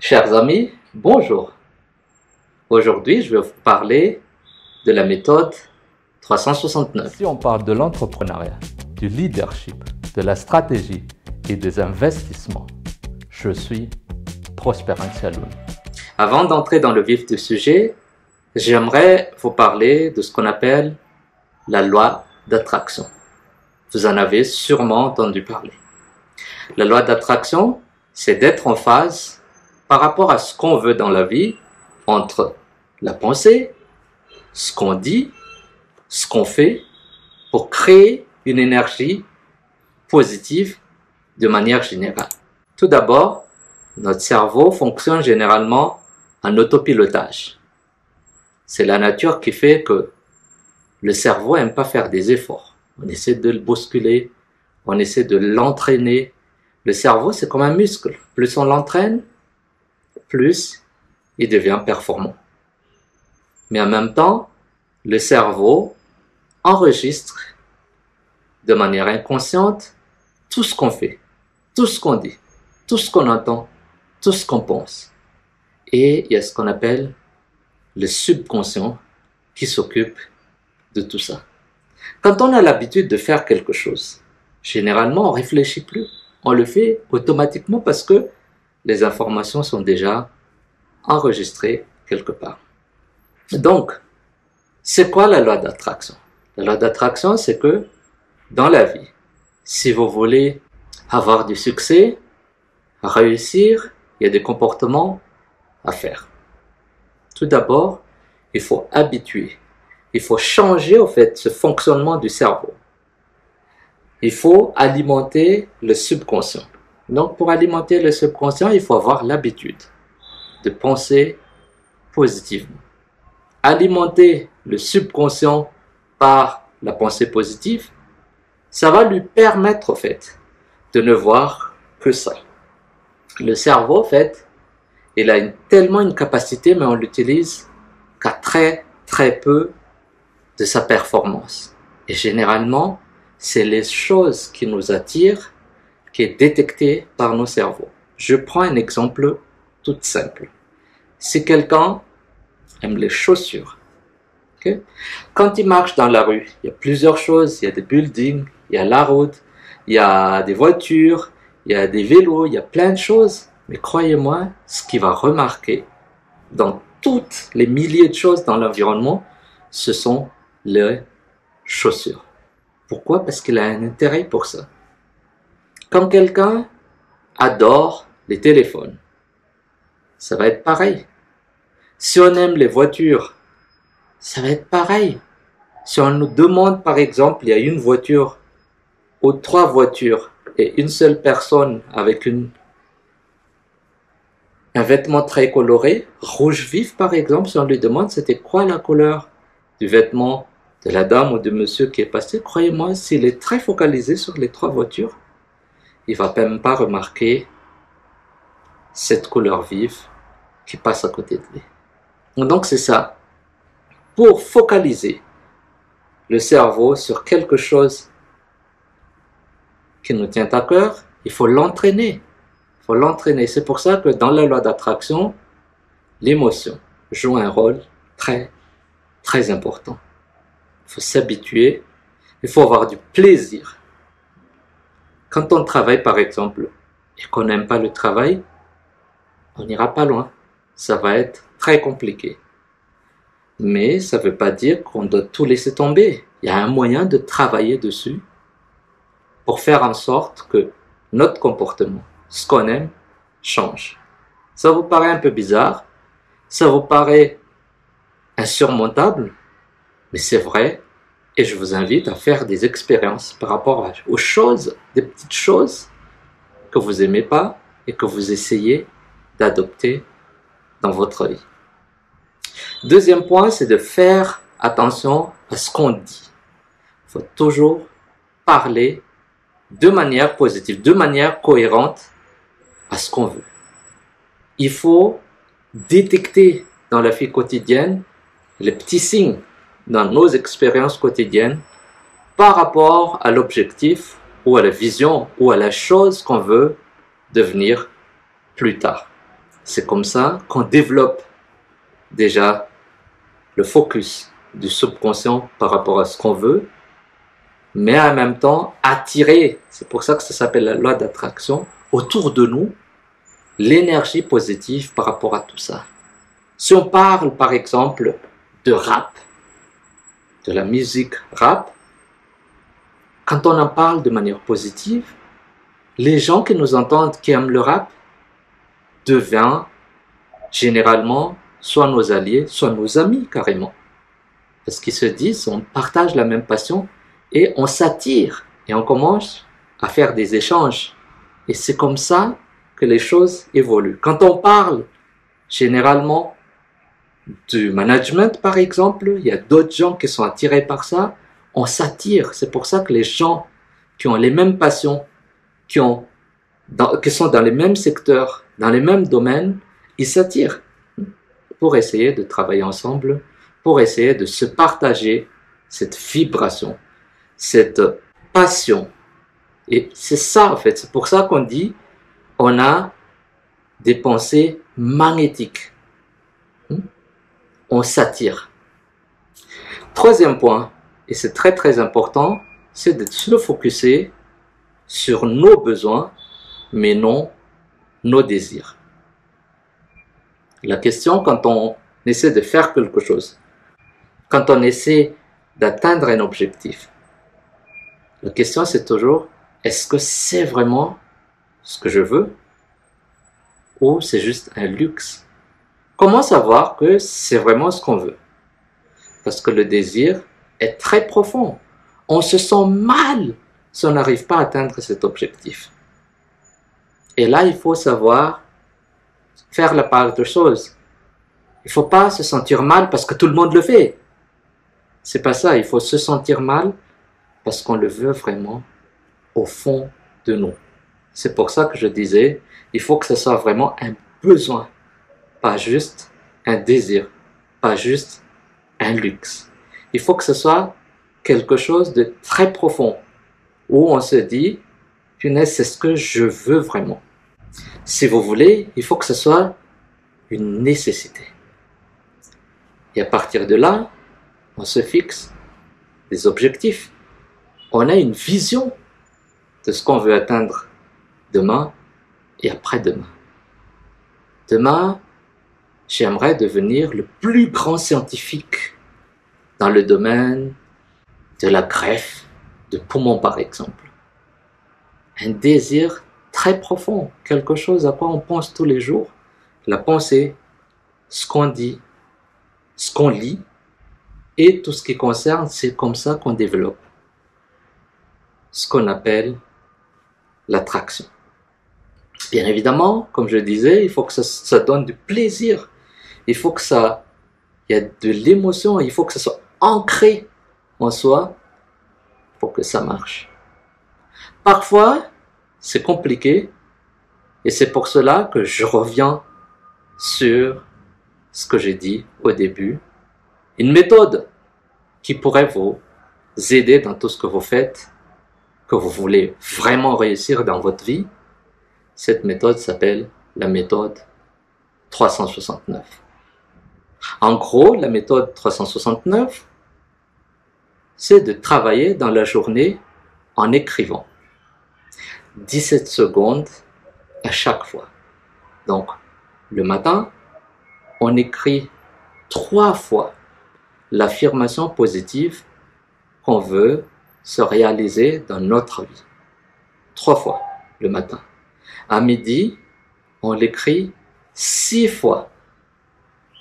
Chers amis, bonjour. Aujourd'hui, je vais vous parler de la méthode 369. Si on parle de l'entrepreneuriat, du leadership, de la stratégie et des investissements, je suis Prosper Antialoun. Avant d'entrer dans le vif du sujet, j'aimerais vous parler de ce qu'on appelle la loi d'attraction. Vous en avez sûrement entendu parler. La loi d'attraction, c'est d'être en phase par rapport à ce qu'on veut dans la vie entre la pensée, ce qu'on dit, ce qu'on fait pour créer une énergie positive de manière générale. Tout d'abord, notre cerveau fonctionne généralement en autopilotage. C'est la nature qui fait que le cerveau n'aime pas faire des efforts. On essaie de le bousculer, on essaie de l'entraîner. Le cerveau, c'est comme un muscle. Plus on l'entraîne, plus il devient performant. Mais en même temps, le cerveau enregistre de manière inconsciente tout ce qu'on fait, tout ce qu'on dit, tout ce qu'on entend, tout ce qu'on pense. Et il y a ce qu'on appelle le subconscient qui s'occupe de tout ça. Quand on a l'habitude de faire quelque chose, généralement on ne réfléchit plus. On le fait automatiquement parce que les informations sont déjà enregistrées quelque part. Donc, c'est quoi la loi d'attraction? La loi d'attraction, c'est que dans la vie, si vous voulez avoir du succès, réussir, il y a des comportements à faire. Tout d'abord, il faut habituer. Il faut changer en fait ce fonctionnement du cerveau. Il faut alimenter le subconscient. Donc, pour alimenter le subconscient, il faut avoir l'habitude de penser positivement. Alimenter le subconscient par la pensée positive, ça va lui permettre, en fait, de ne voir que ça. Le cerveau, en fait, il a tellement une capacité, mais on l'utilise qu'à très peu de sa performance. Et généralement, c'est les choses qui nous attirent qui est détecté par nos cerveaux. Je prends un exemple tout simple. Si quelqu'un aime les chaussures, okay? Quand il marche dans la rue, il y a plusieurs choses. Il y a des buildings, il y a la route, il y a des voitures, il y a des vélos, il y a plein de choses. Mais croyez-moi, ce qu'il va remarquer dans toutes les milliers de choses dans l'environnement, ce sont les chaussures. Pourquoi? Parce qu'il a un intérêt pour ça. Quand quelqu'un adore les téléphones, ça va être pareil. Si on aime les voitures, ça va être pareil. Si on nous demande, par exemple, il y a une voiture ou 3 voitures et une seule personne avec un vêtement très coloré, rouge vif par exemple, si on lui demande c'était quoi la couleur du vêtement de la dame ou de monsieur qui est passé, croyez-moi, s'il est très focalisé sur les 3 voitures, il ne va même pas remarquer cette couleur vive qui passe à côté de lui. Donc c'est ça. Pour focaliser le cerveau sur quelque chose qui nous tient à cœur, il faut l'entraîner. Il faut l'entraîner. C'est pour ça que dans la loi d'attraction, l'émotion joue un rôle très important. Il faut s'habituer. Il faut avoir du plaisir. Quand on travaille, par exemple, et qu'on n'aime pas le travail, on n'ira pas loin. Ça va être très compliqué. Mais ça ne veut pas dire qu'on doit tout laisser tomber. Il y a un moyen de travailler dessus pour faire en sorte que notre comportement, ce qu'on aime, change. Ça vous paraît un peu bizarre, ça vous paraît insurmontable, mais c'est vrai. Et je vous invite à faire des expériences par rapport aux choses, des petites choses que vous n'aimez pas et que vous essayez d'adopter dans votre vie. Deuxième point, c'est de faire attention à ce qu'on dit. Il faut toujours parler de manière positive, de manière cohérente à ce qu'on veut. Il faut détecter dans la vie quotidienne les petits signes dans nos expériences quotidiennes par rapport à l'objectif ou à la vision ou à la chose qu'on veut devenir plus tard. C'est comme ça qu'on développe déjà le focus du subconscient par rapport à ce qu'on veut, mais en même temps attirer, c'est pour ça que ça s'appelle la loi d'attraction, autour de nous, l'énergie positive par rapport à tout ça. Si on parle par exemple de rap, de la musique rap, quand on en parle de manière positive, les gens qui nous entendent, qui aiment le rap, deviennent généralement soit nos alliés, soit nos amis carrément. Parce qu'ils se disent, on partage la même passion et on s'attire et on commence à faire des échanges. Et c'est comme ça que les choses évoluent. Quand on parle généralement du management par exemple, il y a d'autres gens qui sont attirés par ça, on s'attire. C'est pour ça que les gens qui ont les mêmes passions, qui sont dans les mêmes secteurs, dans les mêmes domaines, ils s'attirent pour essayer de travailler ensemble, pour essayer de se partager cette vibration, cette passion. Et c'est ça en fait, c'est pour ça qu'on dit on a des pensées magnétiques. On s'attire. Troisième point, et c'est très très important, c'est de se focuser sur nos besoins, mais non nos désirs. La question quand on essaie de faire quelque chose, quand on essaie d'atteindre un objectif, la question c'est toujours, est-ce que c'est vraiment ce que je veux ou c'est juste un luxe? Comment savoir que c'est vraiment ce qu'on veut? Parce que le désir est très profond. On se sent mal si on n'arrive pas à atteindre cet objectif. Et là, il faut savoir faire la part de choses. Il ne faut pas se sentir mal parce que tout le monde le fait. C'est pas ça, il faut se sentir mal parce qu'on le veut vraiment au fond de nous. C'est pour ça que je disais, il faut que ce soit vraiment un besoin, pas juste un désir, pas juste un luxe. Il faut que ce soit quelque chose de très profond, où on se dit, punaise, c'est ce que je veux vraiment. Si vous voulez, il faut que ce soit une nécessité. Et à partir de là, on se fixe des objectifs. On a une vision de ce qu'on veut atteindre demain et après-demain. Demain, j'aimerais devenir le plus grand scientifique dans le domaine de la greffe de poumon par exemple. Un désir très profond, quelque chose à quoi on pense tous les jours. La pensée, ce qu'on dit, ce qu'on lit et tout ce qui concerne, c'est comme ça qu'on développe ce qu'on appelle l'attraction. Bien évidemment, comme je disais, il faut que ça donne du plaisir. Il faut que il y a de l'émotion, il faut que ça soit ancré en soi pour que ça marche. Parfois, c'est compliqué et c'est pour cela que je reviens sur ce que j'ai dit au début. Une méthode qui pourrait vous aider dans tout ce que vous faites, que vous voulez vraiment réussir dans votre vie. Cette méthode s'appelle la méthode 369. En gros, la méthode 369, c'est de travailler dans la journée en écrivant 17 secondes à chaque fois. Donc, le matin, on écrit 3 fois l'affirmation positive qu'on veut se réaliser dans notre vie. 3 fois le matin. À midi, on l'écrit 6 fois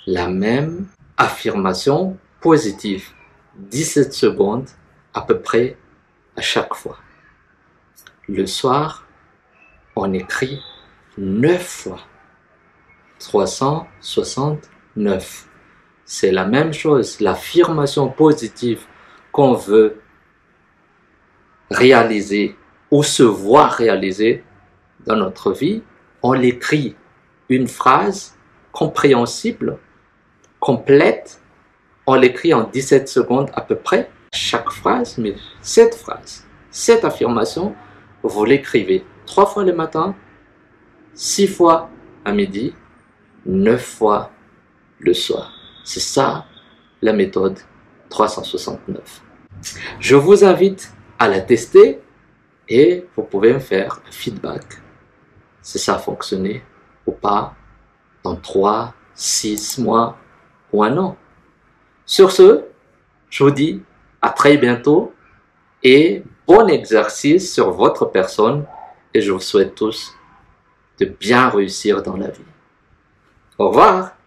la même affirmation positive. 17 secondes à peu près à chaque fois. Le soir, on écrit 9 fois. 369. C'est la même chose. L'affirmation positive qu'on veut réaliser ou se voir réaliser dans notre vie, on l'écrit une phrase compréhensible, complète, on l'écrit en 17 secondes à peu près, chaque phrase, mais cette phrase, cette affirmation, vous l'écrivez 3 fois le matin, 6 fois à midi 9 fois le soir. C'est ça la méthode 369. Je vous invite à la tester et vous pouvez me faire un feedback si ça a fonctionné ou pas dans 3, 6 mois ou un an. Sur ce, je vous dis à très bientôt et bon exercice sur votre personne et je vous souhaite tous de bien réussir dans la vie. Au revoir!